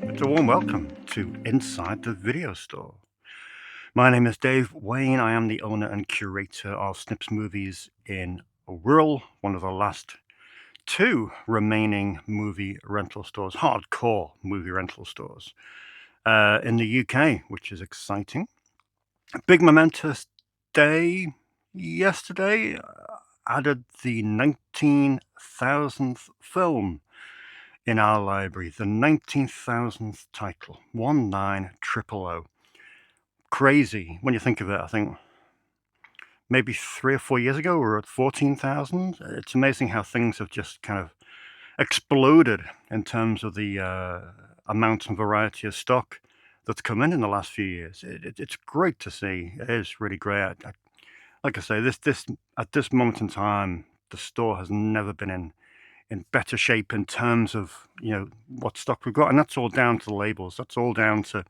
It's a warm welcome to Inside the Video Store. My name is Dave Wain. I am the owner and curator of Snips Movies in Wirral, one of the last two remaining movie rental stores, hardcore movie rental stores in the UK, which is exciting. A big momentous day yesterday added the 19,000th film in our library, the 19,000th title, 19000. Crazy when you think of it. I think maybe 3 or 4 years ago we were at 14,000. It's amazing how things have just kind of exploded in terms of the amount and variety of stock that's come in the last few years. It's great to see. It is really great. Like I say, this at this moment in time, the store has never been in better shape in terms of what stock we've got, and that's all down to the labels. That's all down to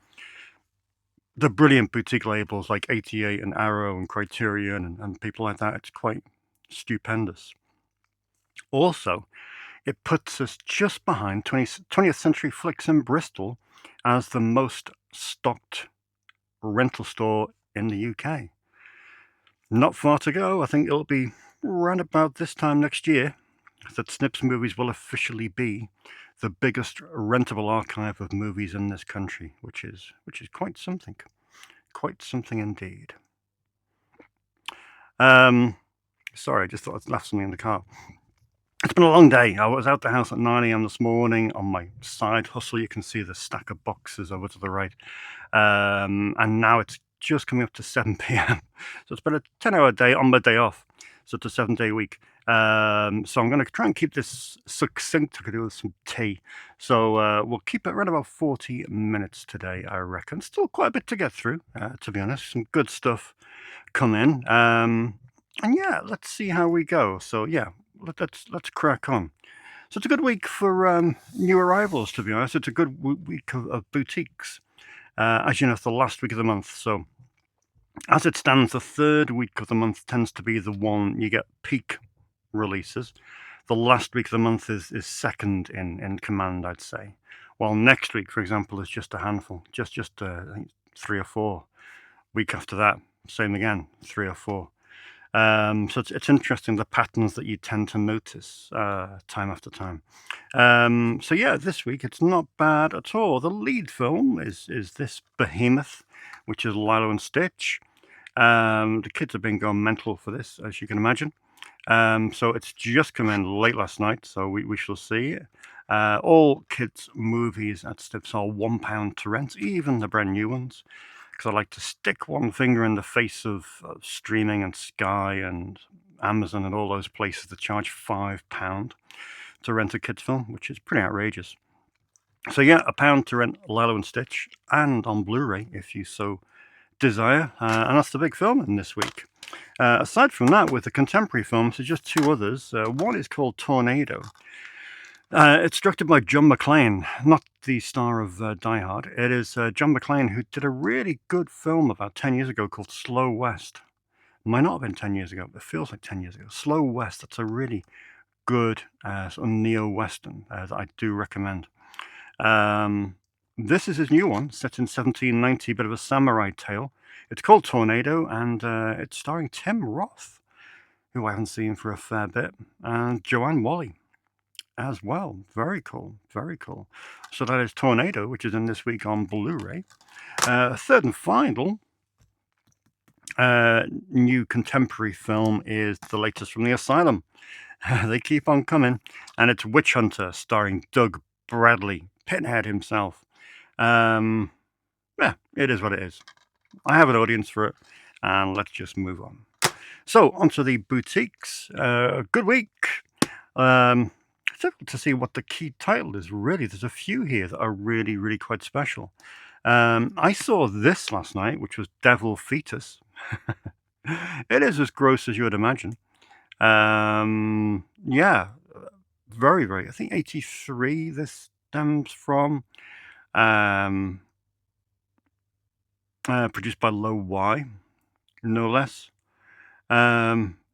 the brilliant boutique labels like 88 and Arrow and Criterion and people like that. It's quite stupendous. Also, it puts us just behind 20th Century Flicks in Bristol as the most stocked rental store in the UK. Not far to go. I think it'll be around about this time next year that Snips Movies will officially be the biggest rentable archive of movies in this country, which is quite something indeed. Sorry, I just thought I'd left something in the car. It's been a long day. I was out the house at 9 a.m. this morning on my side hustle. You can see the stack of boxes over to the right, and now it's just coming up to 7 p.m. So it's been a 10-hour day on my day off. So it's a 7-day week. So I'm going to try and keep this succinct. I could do with some tea. So we'll keep it around about 40 minutes today, I reckon. Still quite a bit to get through, to be honest. Some good stuff come in. And yeah, let's see how we go. So yeah, let's crack on. So it's a good week for new arrivals, to be honest. It's a good week of boutiques. As you know, it's the last week of the month. So as it stands, the third week of the month tends to be the one you get peak releases. The last week of the month is second in command, I'd say. While next week, for example, is just a handful, just I think 3 or 4. Week after that, same again, 3 or 4. So it's interesting the patterns that you tend to notice time after time. So yeah, this week it's not bad at all. The lead film is this behemoth, which is Lilo and Stitch. The kids have been going mental for this, as you can imagine. So it's just come in late last night, so we shall see. All kids' movies at Snips are £1 to rent, even the brand new ones, because I like to stick one finger in the face of streaming and Sky and Amazon and all those places that charge £5 to rent a kids' film, which is pretty outrageous. So yeah, £1 to rent Lilo and Stitch, and on Blu-ray if you so desire, and that's the big film in this week. Aside from that, with the contemporary films, there's just 2 others. One is called Tornado. It's directed by John McClane, not the star of Die Hard. It is John McClane, who did a really good film about 10 years ago called Slow West. Might not have been 10 years ago, but it feels like 10 years ago. Slow West, that's a really good sort of neo-western that I do recommend. This is his new one, set in 1790, bit of a samurai tale. It's called Tornado, and it's starring Tim Roth, who I haven't seen for a fair bit, and Joanne Whalley as well. Very cool, very cool. So that is Tornado, which is in this week on Blu-ray. Third and final new contemporary film is the latest from the Asylum. They keep on coming, and it's Witch Hunter, starring Doug Bradley, Pinhead himself. Yeah, it is what it is. I have an audience for it, and let's just move on. So, onto the boutiques. Good week. It's difficult to see what the key title is, really. There's a few here that are really, really quite special. I saw this last night, which was Devil Fetus. It is as gross as you would imagine. Yeah, very, very. I think 83 this stems from. Produced by Low Y, no less.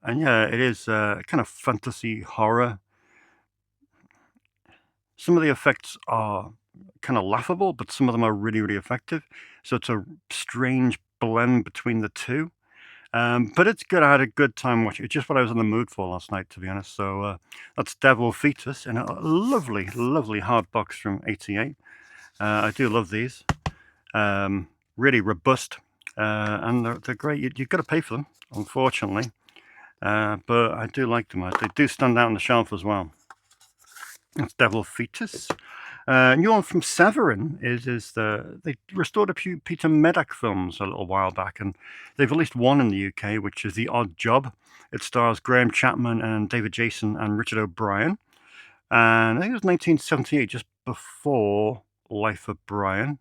And yeah, it is kind of fantasy horror. Some of the effects are kind of laughable, but some of them are really, really effective. So it's a strange blend between the two. But it's good. I had a good time watching it. It's just what I was in the mood for last night, to be honest. So that's Devil Fetus in a lovely, lovely hard box from '88. I do love these. Really robust, and they're great. You've got to pay for them, unfortunately. But I do like them. They do stand out on the shelf as well. That's Devil Fetus. New one from Severin is they restored a few Peter Medak films a little while back, and they've released one in the UK, which is The Odd Job. It stars Graham Chapman and David Jason and Richard O'Brien. And I think it was 1978, just before Life of Brian.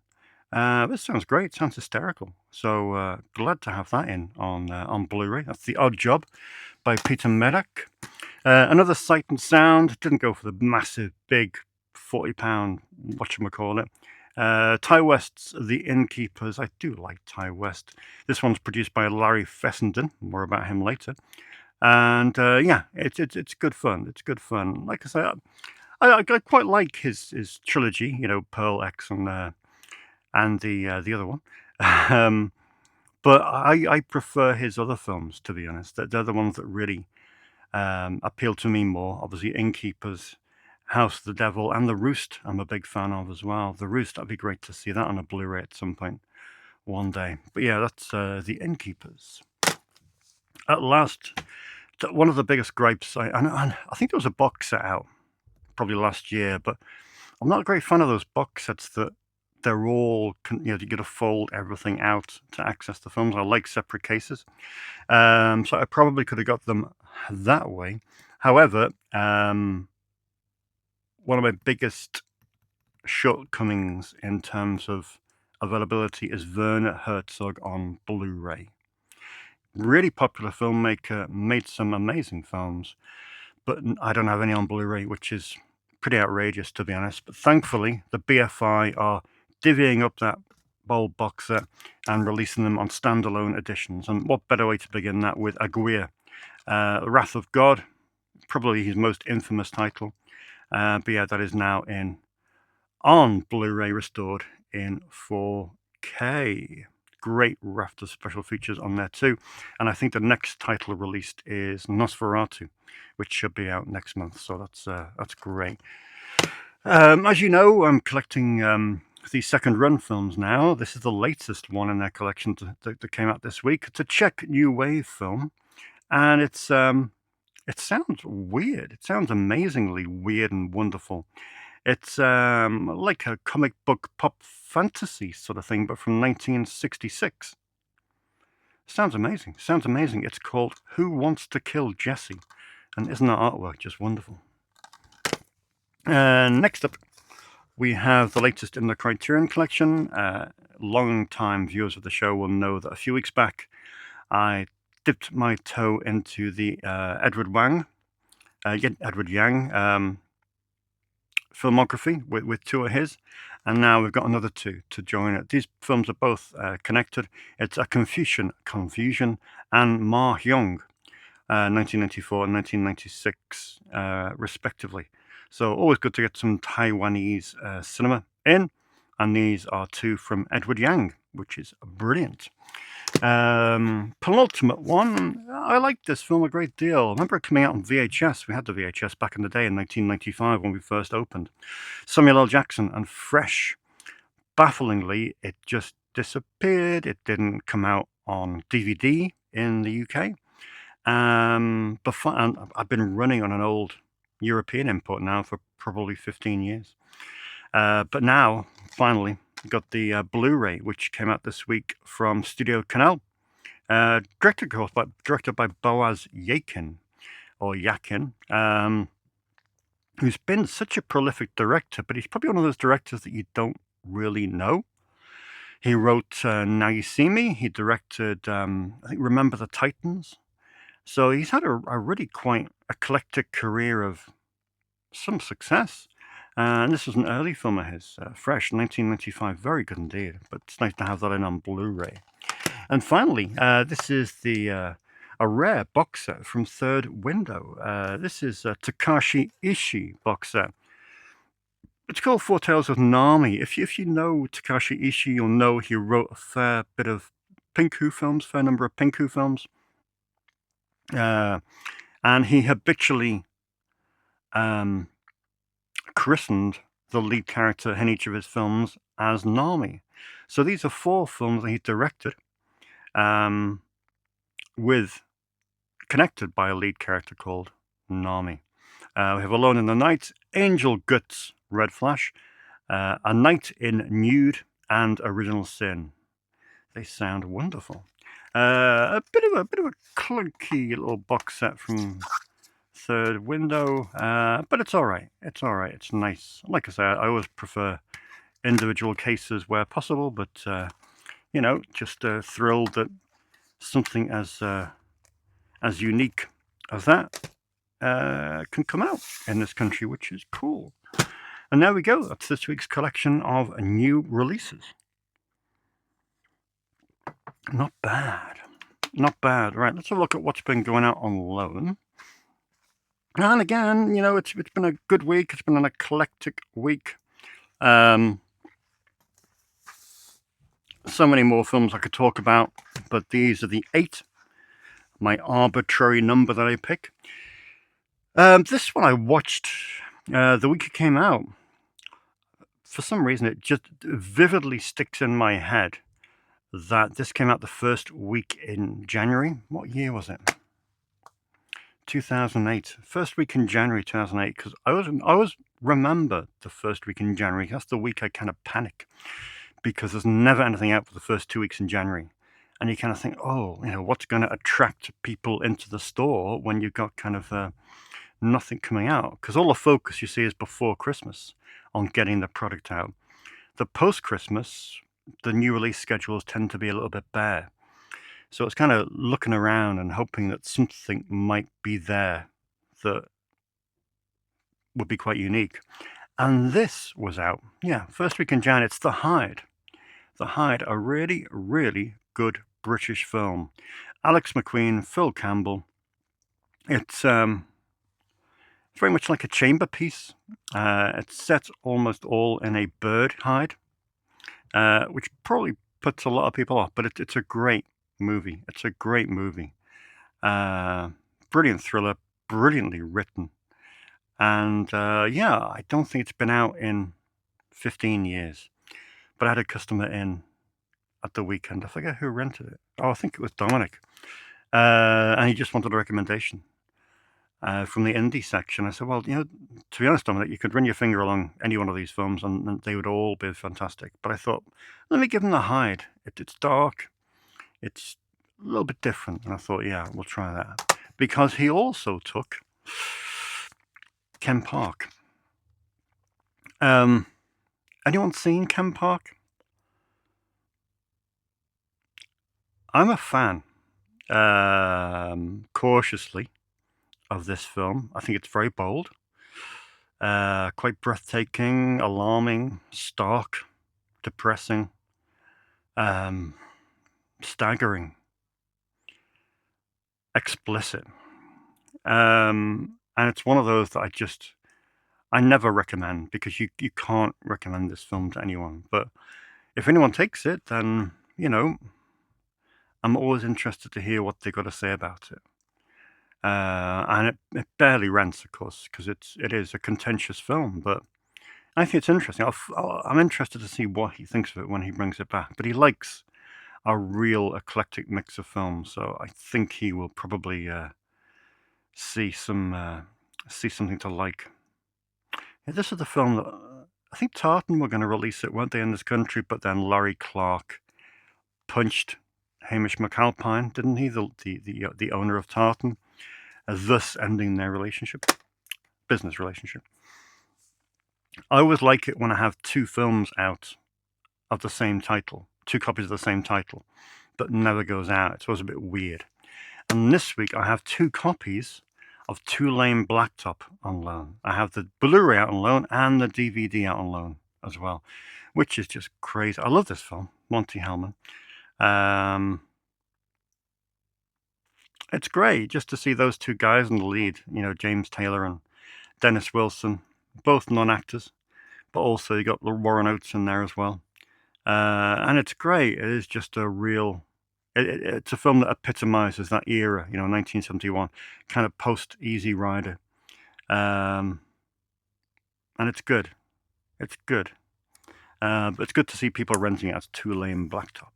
This sounds great. Sounds hysterical. So glad to have that in on Blu-ray. That's The Odd Job by Peter Medak. Another Sight and Sound. Didn't go for the massive, big, £40, whatchamacallit. Ty West's The Innkeepers. I do like Ty West. This one's produced by Larry Fessenden. More about him later. And yeah, it's good fun. It's good fun. Like I say, I quite like his trilogy. You know, Pearl X and the other one. But I prefer his other films, to be honest. They're the ones that really appeal to me more. Obviously, Innkeepers, House of the Devil, and The Roost I'm a big fan of as well. The Roost, that'd be great to see that on a Blu-ray at some point one day. But yeah, that's The Innkeepers. At last, one of the biggest gripes, I think there was a box set out probably last year, but I'm not a great fan of those box sets that they're all, you got to fold everything out to access the films. I like separate cases. So I probably could have got them that way. However, one of my biggest shortcomings in terms of availability is Werner Herzog on Blu-ray. Really popular filmmaker, made some amazing films, but I don't have any on Blu-ray, which is pretty outrageous, to be honest. But thankfully, the BFI are divvying up that bold box set and releasing them on standalone editions. And what better way to begin that with Aguirre, Wrath of God, probably his most infamous title. But yeah, that is now on Blu-ray, restored in 4K. Great raft of special features on there too. And I think the next title released is Nosferatu, which should be out next month. So that's great. As you know, I'm collecting the second run films now. This is the latest one in their collection that came out this week. It's a Czech New Wave film, and it sounds weird. It sounds amazingly weird and wonderful. It's like a comic book pop fantasy sort of thing, but from 1966. Sounds amazing. Sounds amazing. It's called Who Wants to Kill Jesse? And isn't that artwork just wonderful? Next up, we have the latest in the Criterion Collection. Long-time viewers of the show will know that a few weeks back, I dipped my toe into the Edward Yang filmography with two of his, and now we've got another two to join it. These films are both connected. It's A Confusion, and Ma Hyung, 1994 and 1996, respectively. So always good to get some Taiwanese cinema in, and these are two from Edward Yang, which is brilliant. Penultimate one, I liked this film a great deal. I remember it coming out on VHS. We had the VHS back in the day in 1995 when we first opened. Samuel L. Jackson and Fresh. Bafflingly, it just disappeared. It didn't come out on DVD in the UK. And I've been running on an old European import now for probably 15 years. But now, finally, got the Blu-ray, which came out this week from Studio Canal. Directed by Boaz Yakin, who's been such a prolific director, but he's probably one of those directors that you don't really know. He wrote Now You See Me. He directed, I think, Remember the Titans. So he's had a really quite eclectic career of some success. And this was an early film of his, Fresh, 1995. Very good indeed. But it's nice to have that in on Blu-ray. And finally, this is the a rare box set from Third Window. This is a Takashi Ishii box set. It's called Four Tales of Nami. If you know Takashi Ishii, you'll know he wrote a fair bit of Pinku films, fair number of Pinku films. And he habitually christened the lead character in each of his films as Nami. So these are 4 films that he directed, connected by a lead character called Nami. We have Alone in the Night, Angel Guts, Red Flash, A Night in Nude, and Original Sin. They sound wonderful. A bit of a clunky little box set from Third Window, but it's all right. It's all right. It's nice. Like I say, I always prefer individual cases where possible, but just thrilled that something as unique as that can come out in this country, which is cool. And there we go. That's this week's collection of new releases. Not bad. Not bad. Right, let's have a look at what's been going out on loan. And again, it's been a good week. It's been an eclectic week. So many more films I could talk about, but these are the 8. My arbitrary number that I pick. This one I watched the week it came out. For some reason, it just vividly sticks in my head that this came out the first week in January. What year was it? 2008. First week in January 2008. Because I always remember the first week in January. That's the week I kind of panic, because there's never anything out for the first 2 weeks in January. And you kind of think, what's going to attract people into the store when you've got kind of nothing coming out? Because all the focus you see is before Christmas on getting the product out. The post-Christmas, the new release schedules tend to be a little bit bare. So it's kind of looking around and hoping that something might be there that would be quite unique. And this was out. Yeah, first week in Jan. It's The Hide. The Hide, a really, really good British film. Alex McQueen, Phil Campbell. It's very much like a chamber piece. It's set almost all in a bird hide, which probably puts a lot of people off, but it's a great movie. It's a great movie. Brilliant thriller, brilliantly written. And I don't think it's been out in 15 years. But I had a customer in at the weekend. I forget who rented it. Oh, I think it was Dominic. And he just wanted a recommendation from the indie section. I said, well, to be honest, Dominic, you could run your finger along any one of these films and they would all be fantastic. But I thought, let me give him The Hide. It's dark. It's a little bit different. And I thought, yeah, we'll try that. Because he also took Ken Park. Anyone seen Ken Park? I'm a fan, cautiously, of this film. I think it's very bold, quite breathtaking, alarming, stark, depressing, staggering, explicit. And it's one of those that I never recommend, because you can't recommend this film to anyone. But if anyone takes it, then, I'm always interested to hear what they've got to say about it. And it barely rents, of course, because it is a contentious film. But I think it's interesting. I'm interested to see what he thinks of it when he brings it back. But he likes a real eclectic mix of films, so I think he will probably see something to like. Yeah, this is the film that I think Tartan were going to release it, weren't they, in this country? But then Larry Clark punched Hamish McAlpine, didn't he? The owner of Tartan, thus ending their business relationship. I always like it when I have 2 films out of the same title, 2 copies of the same title, but never goes out. It's always a bit weird. And this week I have 2 copies of Two Lane Blacktop on loan. I have the Blu-ray out on loan and the DVD out on loan as well, which is just crazy. I love this film, Monty Hellman. It's great just to see those two guys in the lead, James Taylor and Dennis Wilson, both non-actors, but also you got Warren Oates in there as well. And it's great. It is just a real. It's a film that epitomizes that era, 1971, kind of post Easy Rider, and it's good. It's good. But it's good to see people renting it as two-lane blacktop.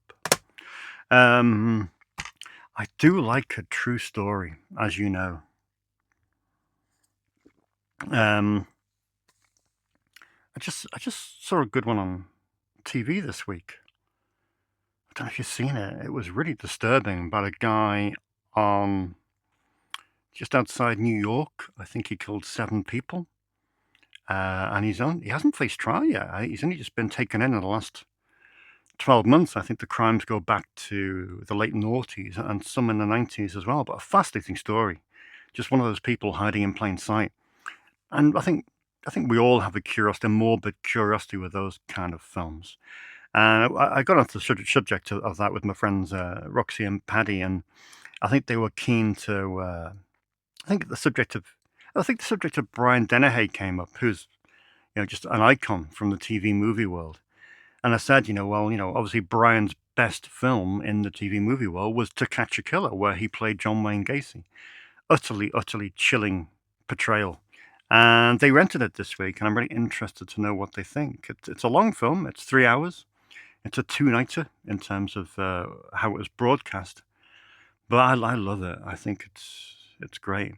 I do like a true story, as you know. I just saw a good one on TV this week. I don't know if you've seen it. It was really disturbing about a guy on just outside New York. I think he killed 7 people. And he hasn't faced trial yet. He's only just been taken in the last 12 months. I think the crimes go back to the late noughties and some in the 90s as well. But a fascinating story. Just one of those people hiding in plain sight. And I think we all have a curiosity, a morbid curiosity with those kind of films. And I got onto the subject of that with my friends Roxy and Paddy, and I think they were keen to. I think the subject of Brian Dennehy came up, who's just an icon from the TV movie world. And I said, obviously Brian's best film in the TV movie world was To Catch a Killer, where he played John Wayne Gacy. Utterly chilling portrayal. And they rented it this week, and I'm really interested to know what they think. It's a long film. It's 3 hours. It's a 2-nighter in terms of how it was broadcast. But I love it. I think it's great.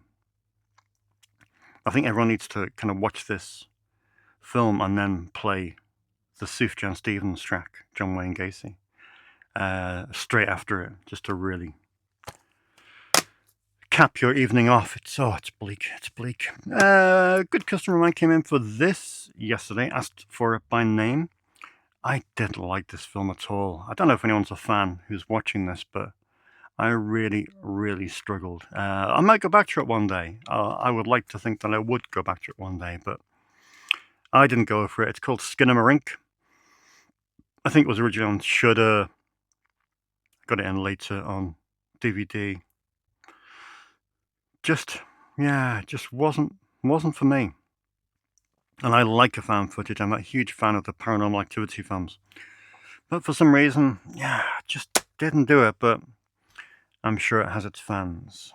I think everyone needs to kind of watch this film and then play the Sufjan Stevens track, John Wayne Gacy, straight after it, just to really cap your evening off. It's bleak. It's bleak. Good customer of mine came in for this yesterday, asked for it by name. I didn't like this film at all. I don't know if anyone's a fan who's watching this, but I really, really struggled. I might go back to it one day. I would like to think that I would go back to it one day, but I didn't go for it. It's called Skinamarink. I think it was originally on Shudder. Got it in later on DVD. Just wasn't for me. And I like a found footage. I'm a huge fan of the Paranormal Activity films. But for some reason, just didn't do it. But I'm sure it has its fans.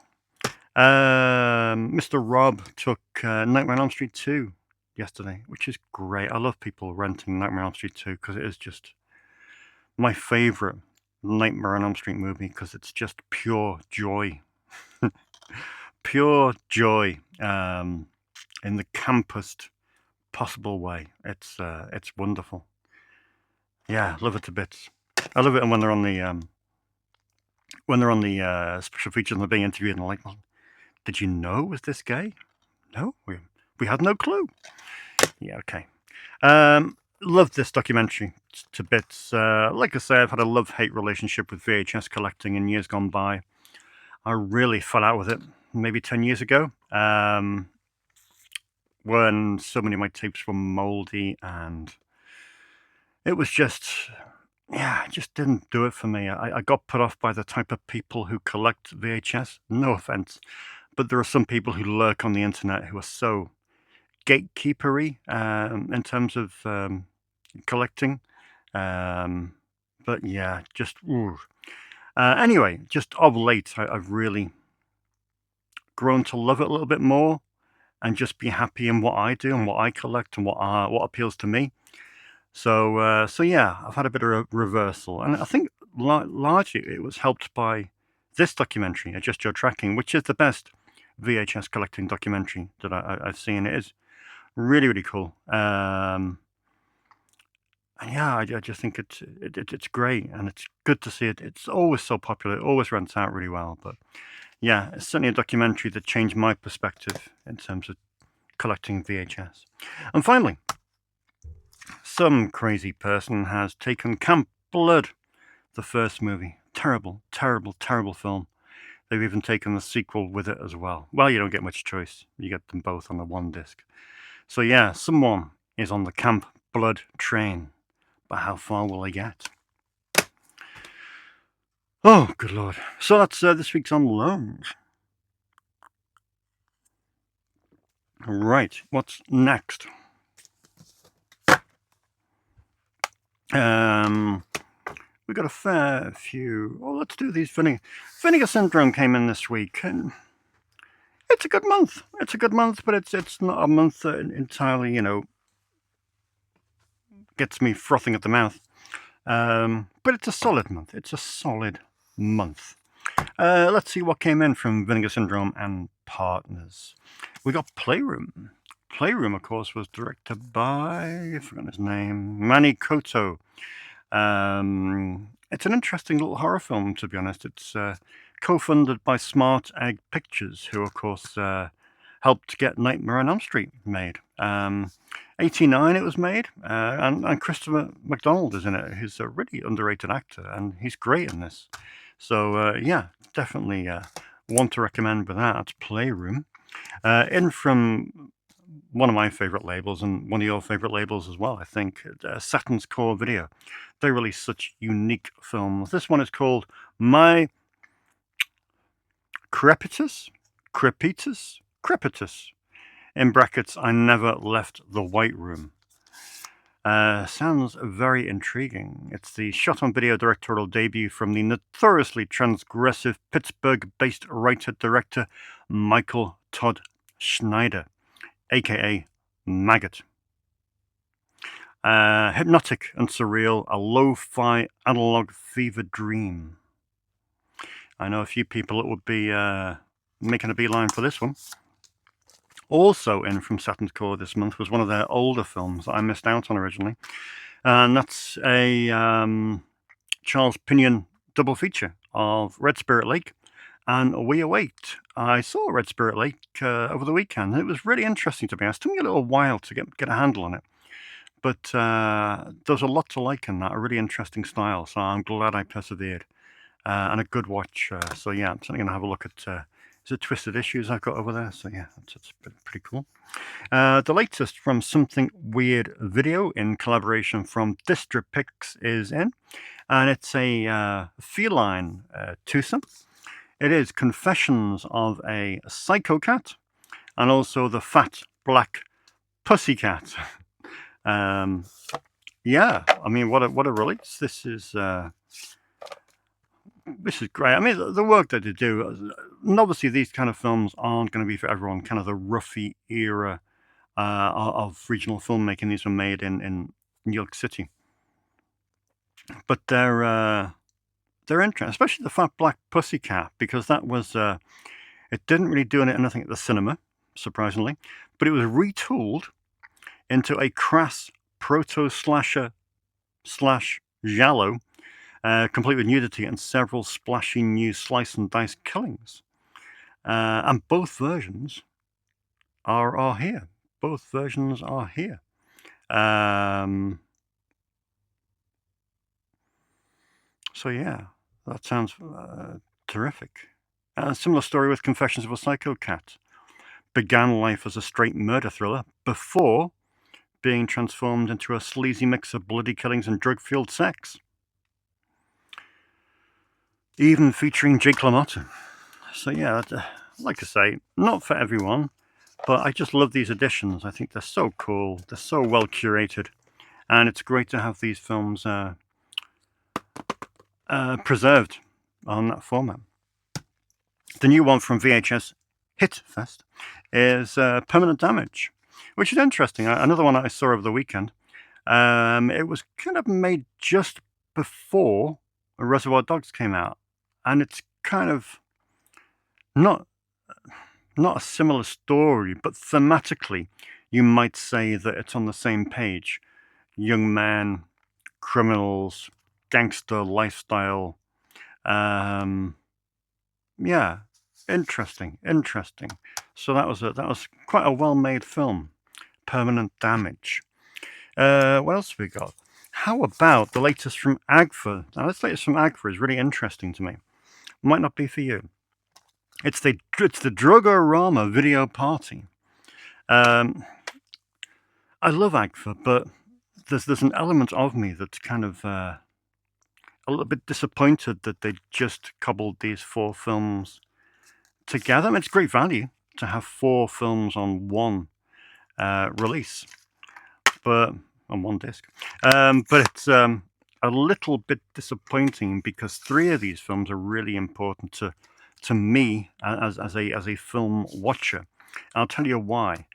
Mr. Rob took Nightmare on Elm Street 2 yesterday, which is great. I love people renting Nightmare on Elm Street 2 because it is just my favorite Nightmare on Elm Street movie because it's just pure joy. Pure joy in the campest possible way. It's wonderful. Yeah, love it to bits. I love it when they're on the special features and they're being interviewed and they're like, well, did you know it was this gay? No, we had no clue. Yeah, okay. Love this documentary to bits. Like I say, I've had a love-hate relationship with VHS collecting in years gone by. I really fell out with it maybe 10 years ago when so many of my tapes were moldy and it was just didn't do it for me. I got put off by the type of people who collect VHS. No offense, but there are some people who lurk on the internet who are so gatekeepery in terms of collecting. But yeah, just anyway, just of late, I've really grown to love it a little bit more and just be happy in what I do and what I collect and what appeals to me. So yeah, I've had a bit of a reversal, and I think largely it was helped by this documentary, Adjust Your Tracking, which is the best VHS collecting documentary that I've seen. It is really, really cool. And yeah, I just think it's great, and it's good to see it. It's always so popular. It always rents out really well. But yeah, it's certainly a documentary that changed my perspective in terms of collecting VHS. And finally, some crazy person has taken Camp Blood, the first movie. Terrible, terrible, terrible film. They've even taken the sequel with it as well. Well, you don't get much choice. You get them both on the one disc. So yeah, someone is on the Camp Blood train. But how far will they get? Oh, good lord. So that's this week's on loans. Right, what's next? We got a fair few. Oh, let's do these. Vinegar Syndrome came in this week, and it's a good month. It's a good month, but it's not a month that entirely, gets me frothing at the mouth. But it's a solid month. It's a solid month. Let's see what came in from Vinegar Syndrome and partners. We got Playroom. Playroom, of course, was directed by, I've forgotten his name, Manny Koto. It's an interesting little horror film, to be honest. It's co-funded by Smart Egg Pictures, who, of course, helped get Nightmare on Elm Street made. 89 it was made, and Christopher McDonald is in it. He's a really underrated actor, and he's great in this. So, yeah, definitely one to recommend with that. It's Playroom. In from one of my favourite labels, and one of your favourite labels as well, I think, Saturn's Core Video. They release such unique films. This one is called My Crepitus? In brackets, I Never Left the White Room. Sounds very intriguing. It's the shot-on-video directorial debut from the notoriously transgressive Pittsburgh-based writer-director Michael Todd Schneider, a.k.a. Maggot. Hypnotic and surreal, a lo-fi analog fever dream. I know a few people that would be making a beeline for this one. Also in from Saturn's Core this month was one of their older films that I missed out on originally. And that's a Charles Pinion double feature of Red Spirit Lake and We Await. I saw Red Spirit Lake over the weekend, and it was really interesting to me. It took me a little while to get a handle on it. But there's a lot to like in that, a really interesting style. So I'm glad I persevered. And a good watch. So yeah, I'm certainly going to have a look at is it Twisted Issues I've got over there. So yeah, that's pretty cool. The latest from Something Weird Video in collaboration from Distripix is in. And it's a feline twosome. It is Confessions of a Psycho Cat and also the Fat Black Pussycat. Yeah, I mean, what a release. This is great. I mean, the work that they do, and obviously these kind of films aren't going to be for everyone, kind of the roughy era of regional filmmaking. These were made in New York City. But they're interesting, especially the Fat Black Pussycat, because that was, it didn't really do anything at the cinema, surprisingly, but it was retooled into a crass proto-slasher / giallo, complete with nudity and several splashy new slice and dice killings. And both versions are here. Both versions are here. So yeah, that sounds terrific. A similar story with Confessions of a Psycho Cat. Began life as a straight murder thriller before being transformed into a sleazy mix of bloody killings and drug-fueled sex. Even featuring Jake LaMotta. So yeah, like I say, not for everyone, but I just love these editions. I think they're so cool. They're so well curated, and it's great to have these films preserved on that format. The new one from VHS Hit Fest is Permanent Damage, which is interesting. Another one I saw over the weekend. It was kind of made just before Reservoir Dogs came out, and it's kind of not a similar story, but thematically, you might say that it's on the same page. Young men, criminals, gangster lifestyle. Yeah, interesting. So that was quite a well-made film. Permanent Damage. What else have we got? How about the latest from Agfa? Now, this latest from Agfa is really interesting to me. Might not be for you. It's the Drugorama Video Party. I love Agfa, but there's an element of me that's kind of a little bit disappointed that they just cobbled these 4 films together. I mean, it's great value to have 4 films on one release, but on one disc. But it's a little bit disappointing because 3 of these films are really important to me as a film watcher. I'll tell you why.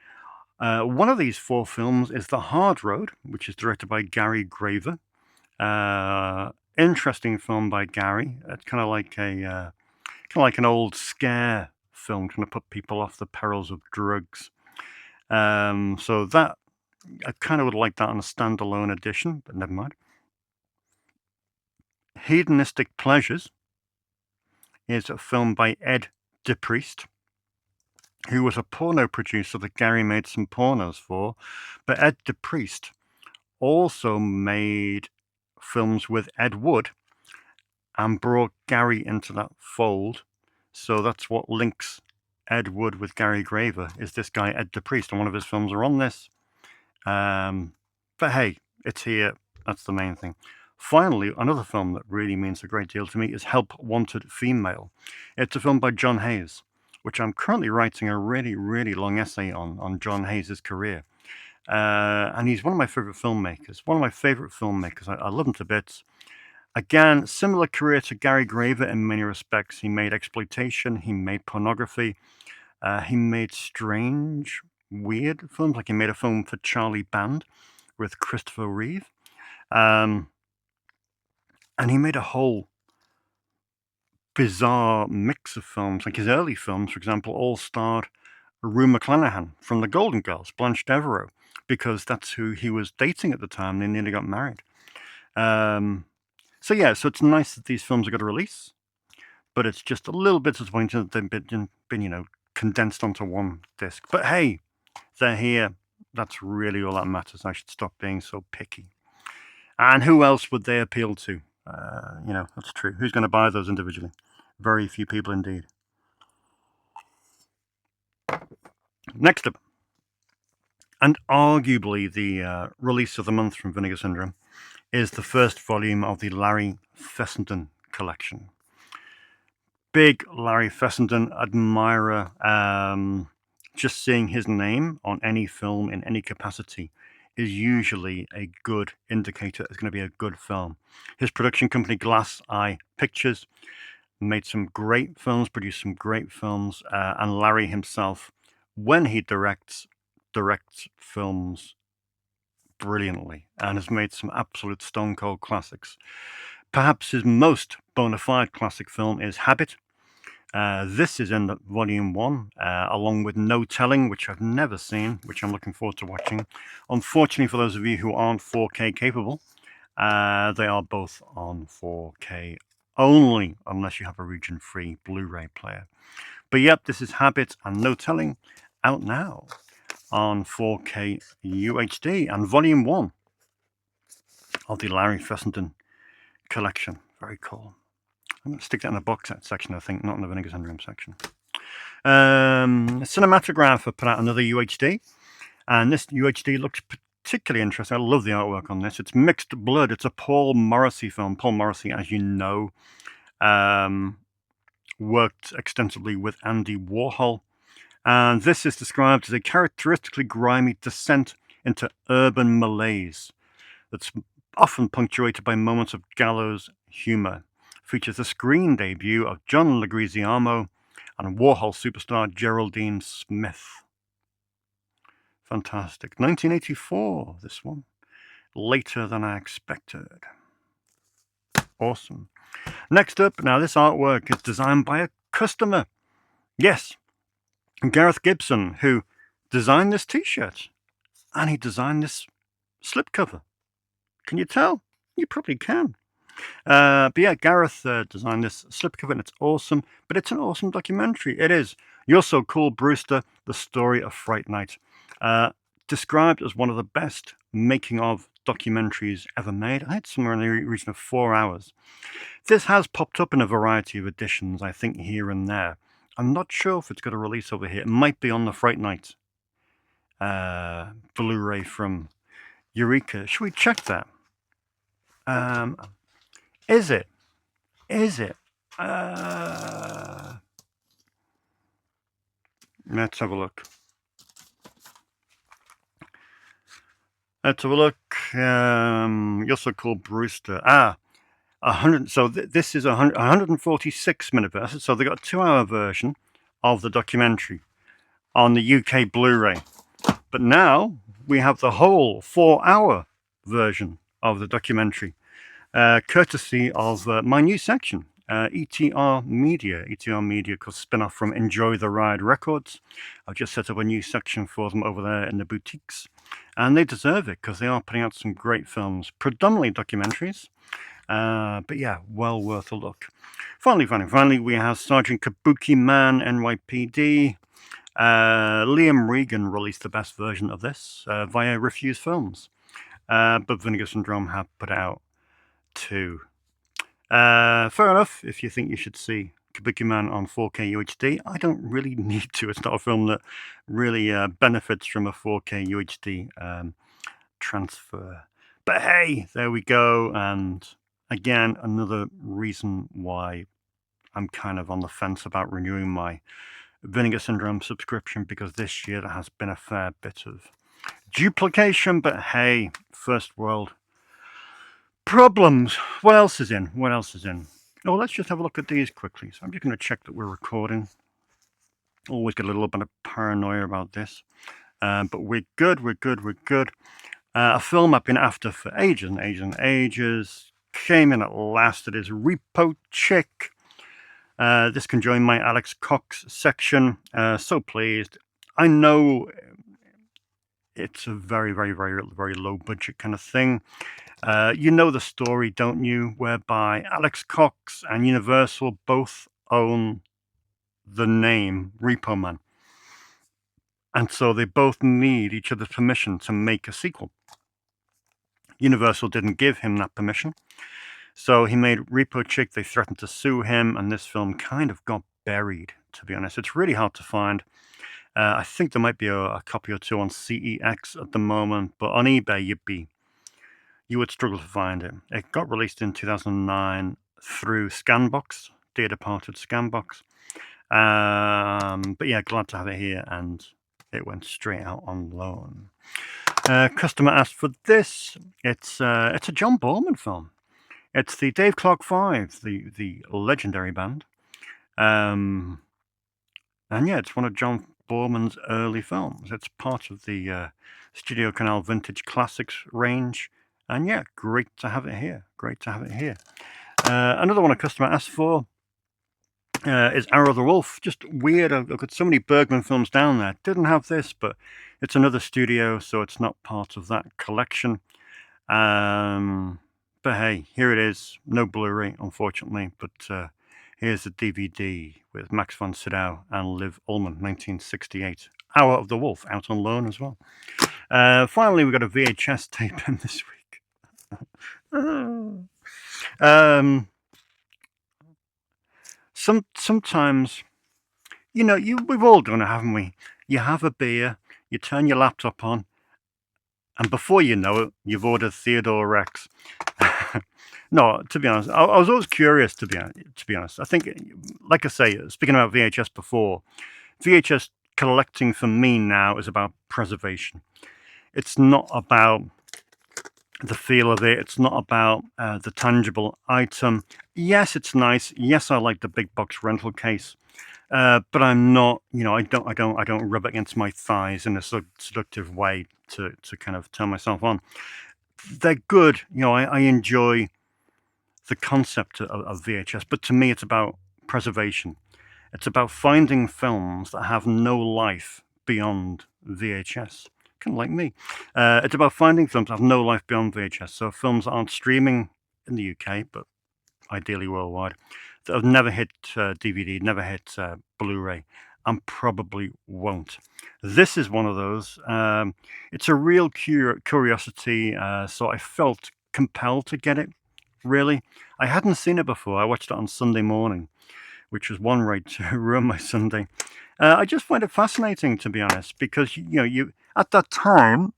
One of these 4 films is The Hard Road, which is directed by Gary Graver. Interesting film by Gary. It's kind of like an old scare film, trying to put people off the perils of drugs. So that I kind of would like that on a standalone edition, but never mind. Hedonistic Pleasures is a film by Ed DePriest, who was a porno producer that Gary made some pornos for. But Ed DePriest also made films with Ed Wood and brought Gary into that fold. So that's what links Ed Wood with Gary Graver, is this guy Ed DePriest, and one of his films are on this. But hey, it's here. That's the main thing. Finally, another film that really means a great deal to me is Help Wanted Female. It's a film by John Hayes, which I'm currently writing a really, really long essay on John Hayes' career. And he's one of my favorite filmmakers. I love him to bits. Again, similar career to Gary Graver in many respects. He made exploitation, he made pornography, he made strange, weird films. Like he made a film for Charlie Band with Christopher Reeve. And he made a whole bizarre mix of films. Like his early films, for example, all starred Rue McClanahan from The Golden Girls, Blanche Devereaux, because that's who he was dating at the time. They nearly got married. So it's nice that these films are going to release, but it's just a little bit disappointing that they've been condensed onto one disc. But hey, they're here. That's really all that matters. I should stop being so picky. And who else would they appeal to? That's true. Who's going to buy those individually? Very few people indeed. Next up, and arguably the release of the month from Vinegar Syndrome, is the first volume of the Larry Fessenden collection. Big Larry Fessenden admirer. Just seeing his name on any film in any capacity is usually a good indicator it's going to be a good film. His production company, Glass Eye Pictures, made some great films, produced some great films, and Larry himself, when he directs films brilliantly and has made some absolute stone cold classics. Perhaps his most bona fide classic film is Habit. This is in volume 1, along with No Telling, which I've never seen, which I'm looking forward to watching. Unfortunately, for those of you who aren't 4K capable, they are both on 4K only, unless you have a region-free Blu-ray player. But yep, this is Habit and No Telling, out now on 4K UHD, and volume 1 of the Larry Fessenden collection. Very cool. I'm going to stick that in the box set section, I think, not in the Vinegar Syndrome section. Cinematographer put out another UHD, and this UHD looks particularly interesting. I love the artwork on this. It's Mixed Blood. It's a Paul Morrissey film. Paul Morrissey, as you know, worked extensively with Andy Warhol, and this is described as a characteristically grimy descent into urban malaise that's often punctuated by moments of gallows humor. Features the screen debut of John Leguizamo and Warhol superstar Geraldine Smith. Fantastic. 1984, this one. Later than I expected. Awesome. Next up, now this artwork is designed by a customer. Yes, Gareth Gibson, who designed this t-shirt. And he designed this slipcover. Can you tell? You probably can. But yeah, Gareth designed this slipcover, and it's awesome. But it's an awesome documentary. It is. You're So Cool, Brewster, The Story of Fright Night. Described as one of the best making-of documentaries ever made. I think somewhere in the region of 4 hours. This has popped up in a variety of editions, I think, here and there. I'm not sure if it's got a release over here. It might be on the Fright Night Blu-ray from Eureka. Should we check that? Is it? Is it? Let's have a look. Let's have a look. You also called Brewster. 100. So this is 146-minute version. So they got a 2-hour version of the documentary on the UK Blu-ray. But now we have the whole 4-hour version of the documentary, courtesy of my new section, ETR Media. ETR Media, of course, spin-off from Enjoy the Ride Records. I've just set up a new section for them over there in the boutiques. And they deserve it because they are putting out some great films, predominantly documentaries. But yeah, well worth a look. Finally, we have Sergeant Kabuki Man, NYPD. Liam Regan released the best version of this via Refuse Films. But Vinegar Syndrome have put it out too. Fair enough if you think you should see Kabuki Man on 4K UHD. I don't really need to. It's not a film that really benefits from a 4K UHD transfer. But hey, there we go. And again, another reason why I'm kind of on the fence about renewing my Vinegar Syndrome subscription, because this year there has been a fair bit of duplication. But hey, first world problems. What else is in? Oh, let's just have a look at these quickly. So I'm just going to check that we're recording. Always get a little bit of paranoia about this. But we're good. A film I've been after for ages. Came in at last. It is Repo Chick. This can join my Alex Cox section. So pleased. I know it's a very low budget kind of thing. You know the story, don't you? Whereby Alex Cox and Universal both own the name Repo Man. And so they both need each other's permission to make a sequel. Universal didn't give him that permission. So he made Repo Chick. They threatened to sue him, and this film kind of got buried, to be honest. It's really hard to find. I think there might be a copy or two on CEX at the moment, but on eBay you would struggle to find it. It got released in 2009 through Scanbox, Dear Departed Scanbox. But yeah, glad to have it here, and it went straight out on loan. Customer asked for this. It's a John Borman film. It's the Dave Clark 5, the legendary band. And yeah, it's one of John Borman's early films. It's part of the Studio Canal Vintage Classics range. And yeah, great to have it here. Another one a customer asked for is Arrow the Wolf. Just weird. I've got so many Bergman films down there. Didn't have this, but it's another studio, so it's not part of that collection. But hey, here it is. No Blu-ray, unfortunately, but here's the DVD with Max von Sydow and Liv Ullmann, 1968. Hour of the Wolf, out on loan as well. Finally, we got a VHS tape in this week. Sometimes, you know, we've all done it, haven't we? You have a beer, you turn your laptop on, and before you know it, you've ordered Theodore Rex. No, to be honest, I was always curious, to be honest. I think, like I say, speaking about VHS before, VHS collecting for me now is about preservation. It's not about the feel of it. It's not about the tangible item. Yes, it's nice. Yes, I like the big box rental case. But I'm not, you know, I don't rub it against my thighs in a seductive way to kind of turn myself on. They're good. You know, I enjoy the concept of VHS, but to me, it's about preservation. It's about finding films that have no life beyond VHS. Kind of like me. It's about finding films that have no life beyond VHS. So films that aren't streaming in the UK, but ideally worldwide, that have never hit DVD, never hit Blu-ray, and probably won't. This is one of those. It's a real curiosity, so I felt compelled to get it, really. I hadn't seen it before. I watched it on Sunday morning, which was one way to ruin my Sunday. I just find it fascinating, to be honest, because, you know, at that time,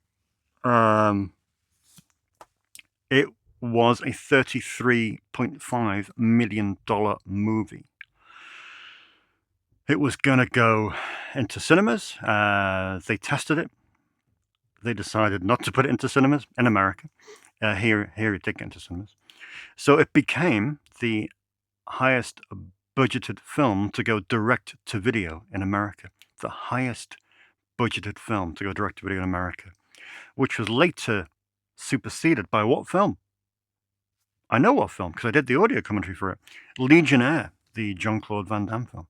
it was a $33.5 million movie. It was going to go into cinemas. They tested it. They decided not to put it into cinemas in America. Here it did get into cinemas. So it became the highest budgeted film to go direct to video in America. The highest budgeted film to go direct to video in America, which was later superseded by what film? I know what film, because I did the audio commentary for it. Legionnaire, the Jean-Claude Van Damme film.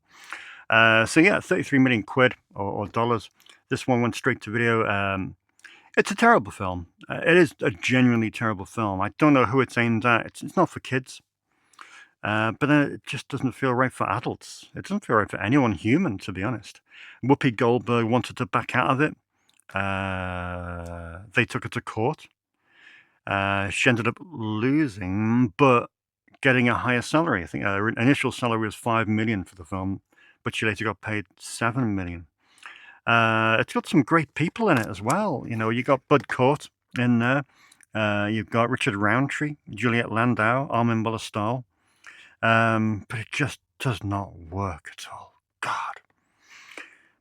So yeah, 33 million quid or dollars. This one went straight to video. It's a terrible film. It is a genuinely terrible film. I don't know who it's aimed at. It's not for kids. But then it just doesn't feel right for adults. It doesn't feel right for anyone human, to be honest. Whoopi Goldberg wanted to back out of it. They took her to court. She ended up losing, but getting a higher salary. I think her initial salary was $5 million for the film, but she later got paid $7 million. It's got some great people in it as well. You know, you got Bud Cort in there. You've got Richard Roundtree, Juliette Landau, Armin Mueller-Stahl. But it just does not work at all. God.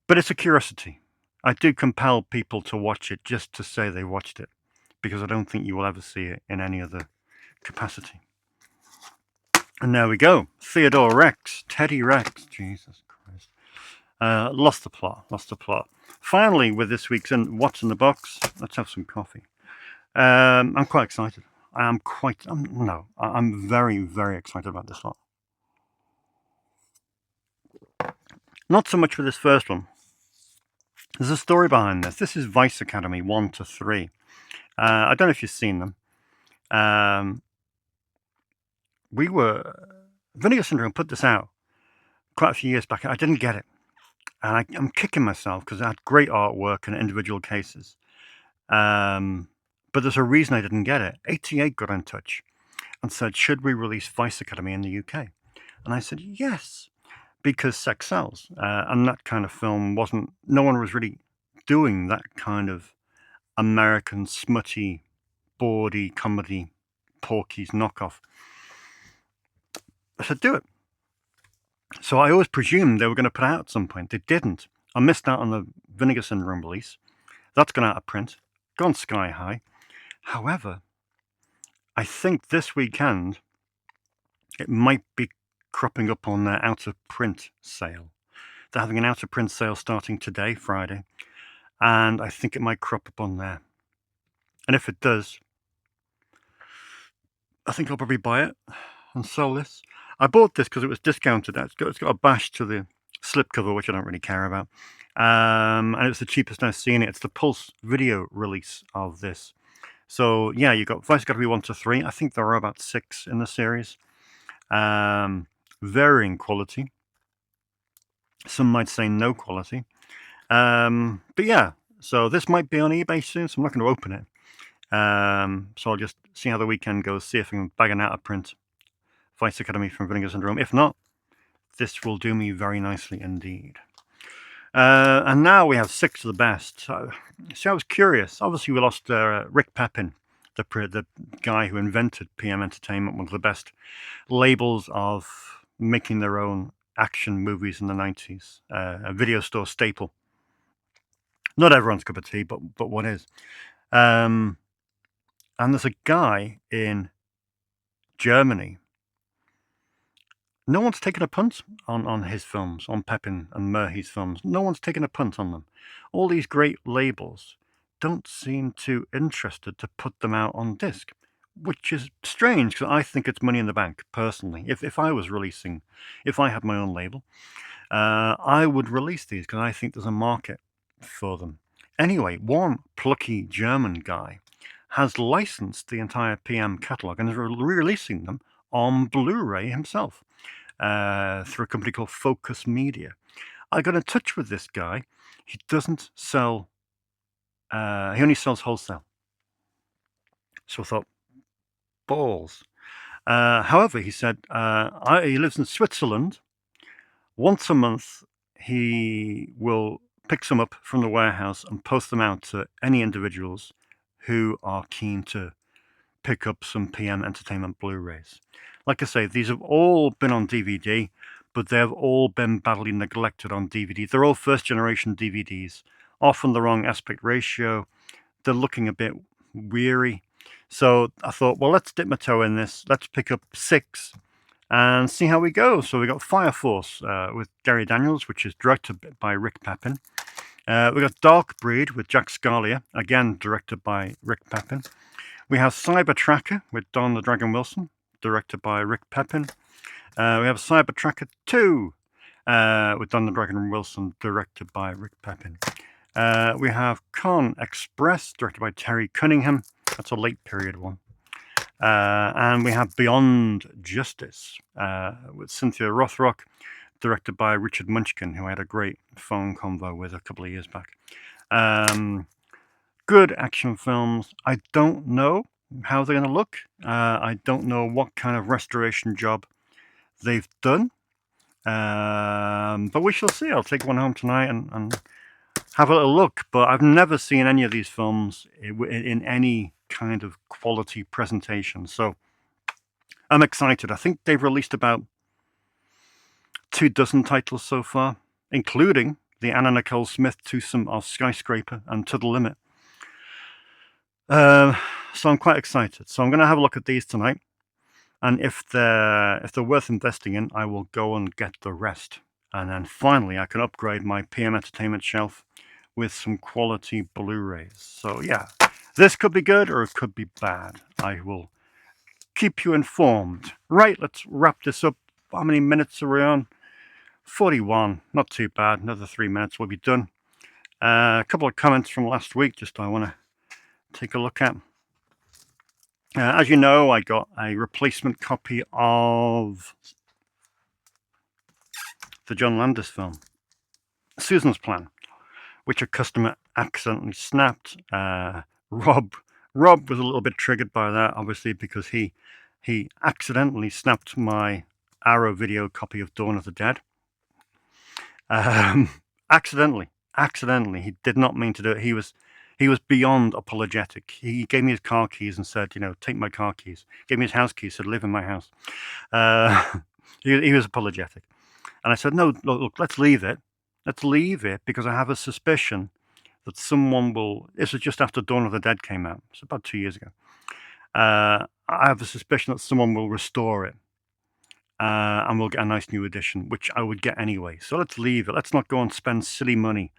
But it's a curiosity. I do compel people to watch it just to say they watched it, because I don't think you will ever see it in any other capacity. And there we go. Theodore Rex, Teddy Rex. Jesus Christ. Lost the plot. Finally, with this week's What's in the Box, let's have some coffee. I'm quite excited. I'm very, very excited about this lot. Not so much for this first one. There's a story behind this. This is Vice Academy 1 to 3. I don't know if you've seen them. Vinegar Syndrome put this out quite a few years back. I didn't get it. And I'm kicking myself because it had great artwork and individual cases. But there's a reason I didn't get it. 88 got in touch and said, should we release Vice Academy in the UK? And I said, yes, because sex sells. And that kind of film no one was really doing that kind of American smutty, bawdy comedy, Porky's knockoff. I said, do it. So I always presumed they were going to put it out at some point. They didn't. I missed out on the Vinegar Syndrome release. That's gone out of print. Gone sky high. However, I think this weekend it might be cropping up on their out-of-print sale. They're having an out-of-print sale starting today, Friday, and I think it might crop up on there. And if it does, I think I'll probably buy it and sell this. I bought this because it was discounted. It's got a bash to the slipcover, which I don't really care about. And it's the cheapest I've seen it. It's the Pulse video release of this. So yeah, you got Vice Academy 1 to 3. I think there are about 6 in the series. Varying quality. Some might say no quality. But yeah, so this might be on eBay soon, so I'm not going to open it. So I'll just see how the weekend goes, see if I can bag an out of print Vice Academy from Vinegar Syndrome. If not, this will do me very nicely indeed. And now we have 6 of the best. So I was curious. Obviously, we lost Rick Pepin, the guy who invented PM Entertainment, one of the best labels of making their own action movies in the 90s. A video store staple. Not everyone's cup of tea, but what is. And there's a guy in Germany. No one's taken a punt on his films, on Pepin and Murphy's films. No one's taken a punt on them. All these great labels don't seem too interested to put them out on disc, which is strange because I think it's money in the bank, personally. If I was releasing, if I had my own label, I would release these because I think there's a market for them. Anyway, one plucky German guy has licensed the entire PM catalogue and is re-releasing them on Blu-ray himself. Through a company called Focus Media. I got in touch with this guy. He doesn't sell, he only sells wholesale. So I thought, balls. However, he said, he lives in Switzerland. Once a month, he will pick some up from the warehouse and post them out to any individuals who are keen to pick up some PM Entertainment Blu-rays. Like I say, these have all been on DVD, but they've all been badly neglected on DVD. They're all first-generation DVDs, often the wrong aspect ratio. They're looking a bit weary. So I thought, well, let's dip my toe in this. Let's pick up 6 and see how we go. So we got Fire Force with Gary Daniels, which is directed by Rick Pepin. We got Dark Breed with Jack Scalia, again directed by Rick Pepin. We have Cyber Tracker with Don the Dragon Wilson, directed by Rick Pepin. We have Cyber Tracker 2 with Don the Dragon Wilson, directed by Rick Pepin. We have Con Express, directed by Terry Cunningham. That's a late period one. And we have Beyond Justice with Cynthia Rothrock, directed by Richard Munchkin, who I had a great phone convo with a couple of years back. Good action films. I don't know how they're going to look. I don't know what kind of restoration job they've done. But we shall see. I'll take one home tonight and have a little look. But I've never seen any of these films in any kind of quality presentation. So I'm excited. I think they've released about 24 titles so far, including the Anna Nicole Smith twosome of Skyscraper and To the Limit. So I'm quite excited. So I'm going to have a look at these tonight, and if they're worth investing in, I will go and get the rest. And then finally, I can upgrade my PM Entertainment shelf with some quality Blu-rays. So yeah, this could be good or it could be bad. I will keep you informed. Right, let's wrap this up. How many minutes are we on? 41. Not too bad. Another 3 minutes, we'll be done. A couple of comments from last week, just I want to take a look at. As you know, I got a replacement copy of the John Landis film, Susan's Plan, which a customer accidentally snapped. Rob was a little bit triggered by that, obviously, because he accidentally snapped my Arrow video copy of Dawn of the Dead. Accidentally. He did not mean to do it. He was beyond apologetic. He gave me his car keys and said, take my car keys. Gave me his house keys, said, live in my house. He was apologetic. And I said, no, look, let's leave it. Let's leave it because I have a suspicion that someone will... This was just after Dawn of the Dead came out. It's about 2 years ago. I have a suspicion that someone will restore it. And we'll get a nice new edition, which I would get anyway. So let's leave it. Let's not go and spend silly money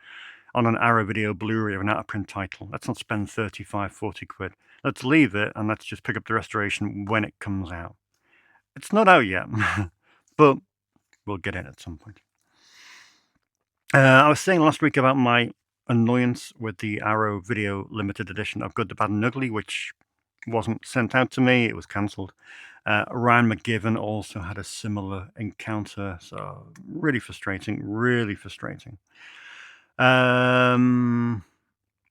on an Arrow Video Blu-ray or an out-of-print title. Let's not spend 35, 40 quid. Let's leave it and let's just pick up the restoration when it comes out. It's not out yet, but we'll get it at some point. I was saying last week about my annoyance with the Arrow Video limited edition of Good, the Bad and Ugly, which wasn't sent out to me. It was cancelled. Ryan McGivern also had a similar encounter. So really frustrating.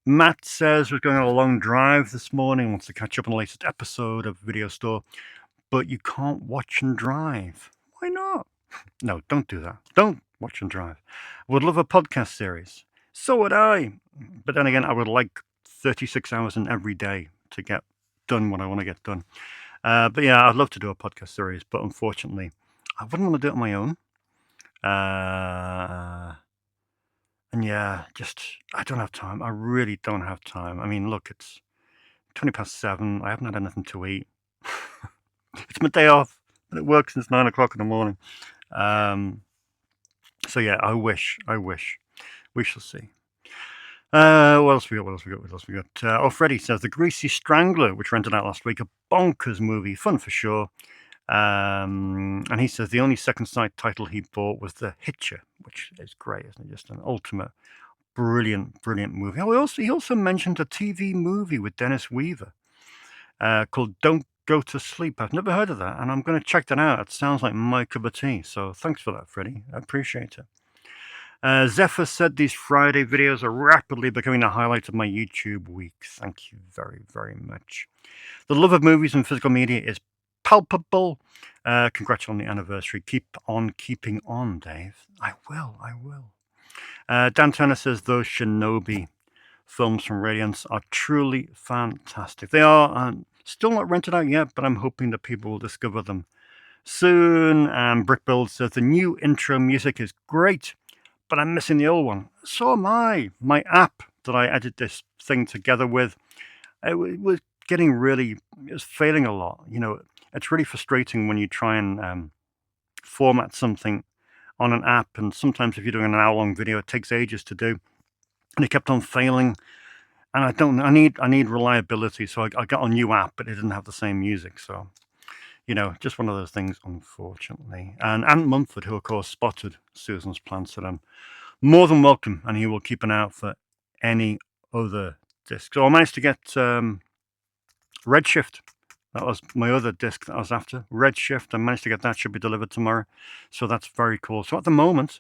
Matt says we're going on a long drive this morning, wants to catch up on the latest episode of Video Store, but you can't watch and drive. Why not? No, don't do that. Don't watch and drive. Would love a podcast series. So would I. But then again, I would like 36 hours in every day to get done what I want to get done. But yeah, I'd love to do a podcast series, but unfortunately, I wouldn't want to do it on my own. And yeah, I don't have time. I really don't have time. I mean, look, it's 7:20. I haven't had anything to eat. It's my day off, and it works since 9 o'clock in the morning. So yeah, I wish. We shall see. What else we got? Freddie says The Greasy Strangler, which rented out last week, a bonkers movie, fun for sure. And he says the only second sight title he bought was The Hitcher, which is great, isn't it? Just an ultimate brilliant movie. He also mentioned a TV movie with Dennis Weaver called Don't Go to Sleep. I've never heard of that, and I'm going to check that out. It sounds like my cup of tea. So thanks for that, Freddie. I appreciate it. Zephyr said these Friday videos are rapidly becoming the highlight of my YouTube week. Thank you very, very much. The love of movies and physical media is palpable. Congrats on the anniversary. Keep on keeping on, Dave. I will. Dan Turner says those Shinobi films from Radiance are truly fantastic. They are. Still not rented out yet, but I'm hoping that people will discover them soon. Brickbuild says the new intro music is great, but I'm missing the old one. So am I. My app that I edit this thing together with, it was getting really, it was failing a lot. It's really frustrating when you try and format something on an app, and sometimes if you're doing an hour-long video, it takes ages to do, and it kept on failing. And I need reliability, so I got a new app, but it didn't have the same music. So, just one of those things, unfortunately. And Ant Mumford, who of course spotted Susan's plan, said I'm more than welcome, and he will keep an eye out for any other discs. So I managed to get Redshift. That was my other disc that I was after. Redshift. I managed to get that. Should be delivered tomorrow. So that's very cool. So at the moment,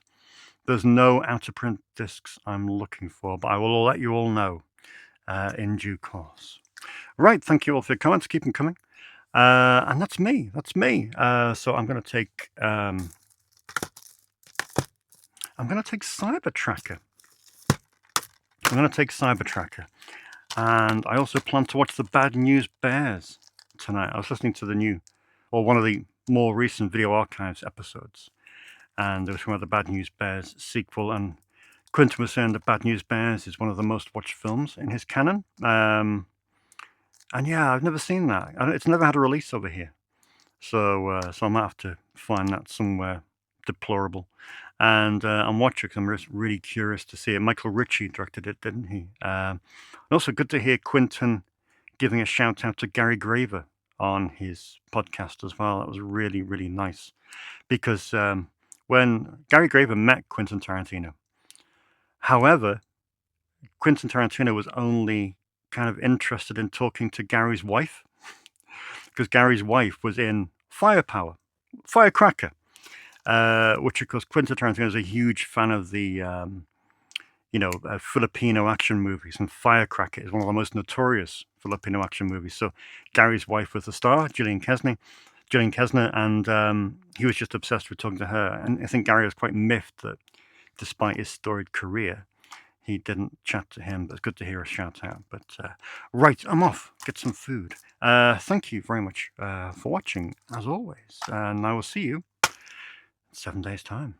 there's no out-of-print discs I'm looking for, but I will let you all know in due course. Right. Thank you all for your comments. Keep them coming. And that's me. So I'm going to take Cyber Tracker. And I also plan to watch the Bad News Bears tonight. I was listening to one of the more recent Video Archives episodes, and there was one of the Bad News Bears sequel, and Quentin was saying that Bad News Bears is one of the most watched films in his canon. And yeah, I've never seen that. It's never had a release over here. So I might have to find that somewhere deplorable and watch it, because I'm really curious to see it. Michael Ritchie directed it, didn't he? And also good to hear Quentin giving a shout out to Gary Graver on his podcast as well. That was really, really nice, because when Gary Graver met Quentin Tarantino, however, Quentin Tarantino was only kind of interested in talking to Gary's wife, because Gary's wife was in Firecracker, which of course Quentin Tarantino is a huge fan of the Filipino action movies, and Firecracker is one of the most notorious Filipino action movies. So Gary's wife was the star, Gillian Kesner, and he was just obsessed with talking to her. And I think Gary was quite miffed that despite his storied career, he didn't chat to him. But it's good to hear a shout out. But right, I'm off. Get some food. Thank you very much for watching, as always. And I will see you in 7 days' time.